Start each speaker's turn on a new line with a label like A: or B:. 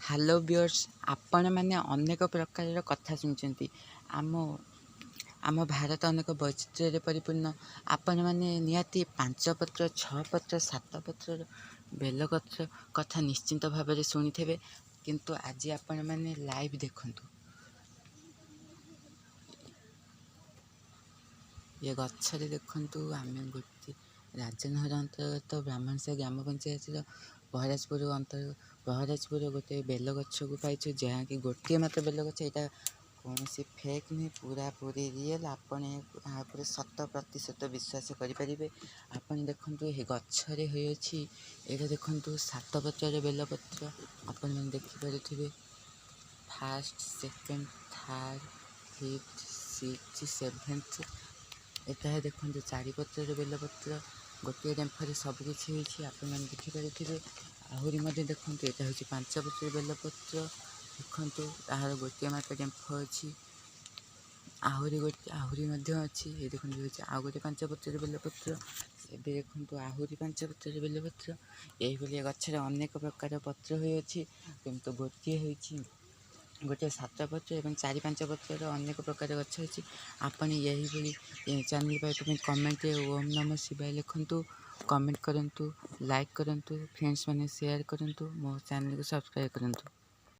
A: Hello ଭିଉୟର୍ସ, ଆପଣମାନେ ଅନେକ ପ୍ରକାରର କଥା ଶୁଣିଛନ୍ତି। ଆମ ଭାରତ ଅନେକ ବୈଚିତ୍ର୍ୟରେ ପରିପୂର୍ଣ୍ଣ। ଆପଣମାନେ ନିହାତି 5 ପତ୍ର, 6 ପତ୍ର, 7 ପତ୍ରର ବେଲଗଛ କଥା ନିଶ୍ଚିନ୍ତ ଭାବରେ ଶୁଣିଥିବେ, କିନ୍ତୁ ଆଜି ଆପଣମାନେ ଲାଇଭ୍ ଦେଖନ୍ତୁ। ଏ ଗଛରେ ଦେଖନ୍ତୁ, ଆମେ ଗୋଟେ ରାଜନହର ଅନ୍ତର୍ଗତ ବ୍ରାହ୍ମଣସାହି ଗ୍ରାମ ପଞ୍ଚାୟତର ବହରାଜପୁର ଗୋଟେ ବେଲଗଛକୁ ପାଇଛୁ, ଯାହାକି ଗୋଟିଏ ମାତ୍ର ବେଲଗଛ। ଏଇଟା କୌଣସି ଫେକ୍ ନୁହେଁ, ପୁରାପୁରି ରିଏଲ୍। ଆପଣ ଏହା ଉପରେ 100% ବିଶ୍ୱାସ କରିପାରିବେ। ଆପଣ ଦେଖନ୍ତୁ, ଏ ଗଛରେ ହୋଇଅଛି, ଏଇଟା ଦେଖନ୍ତୁ 7 ପତ୍ରର ବେଲପତ୍ର। ଆପଣମାନେ ଦେଖିପାରୁଥିବେ, 1st, 2nd, 3rd, 5th, 6th, 7th। ଏଟା ଦେଖନ୍ତୁ 4 ପତ୍ରର ବେଲପତ୍ର। ଗୋଟିଏ ଡେମ୍ଫରେ ସବୁ କିଛି ହୋଇଛି, ଆପଣମାନେ ଦେଖିପାରୁଥିବେ। ଆହୁରି ମଧ୍ୟ ଦେଖନ୍ତୁ, ଏଇଟା ହେଉଛି 5 ପତ୍ରର ବେଲପତ୍ର। ଦେଖନ୍ତୁ, ତାହାର ଗୋଟିଏ ମାତ୍ର ଡେମ୍ଫ ଅଛି। ଆହୁରି ମଧ୍ୟ ଅଛି। ଏ ଦେଖନ୍ତୁ, ହେଉଛି ଆଉ ଗୋଟେ 5 ପତ୍ରର ବେଲପତ୍ର। ଏବେ ଦେଖନ୍ତୁ, ଆହୁରି 5 ପତ୍ରର ବେଲପତ୍ର। ଏହିଭଳି ଗଛରେ ଅନେକ ପ୍ରକାର ପତ୍ର ହୋଇଅଛି, କିନ୍ତୁ ଗୋଟିଏ ହେଉଛି ଗୋଟିଏ 7 ପତ୍ର ଏବଂ 4-5 ପତ୍ରର ଅନେକ ପ୍ରକାର ଗଛ ଅଛି। ଆପଣ ଏହିଭଳି ଚ୍ୟାନେଲ ପାଇବା ପାଇଁ କମେଣ୍ଟରେ ଓମ୍ ନମଃ ଶିବାୟ ଲେଖନ୍ତୁ, କମେଣ୍ଟ କରନ୍ତୁ, ଲାଇକ୍ କରନ୍ତୁ, ଫ୍ରେଣ୍ଡସ୍ ମାନେ ସେୟାର କରନ୍ତୁ, ମୋ ଚ୍ୟାନେଲକୁ ସବସ୍କ୍ରାଇବ୍ କରନ୍ତୁ।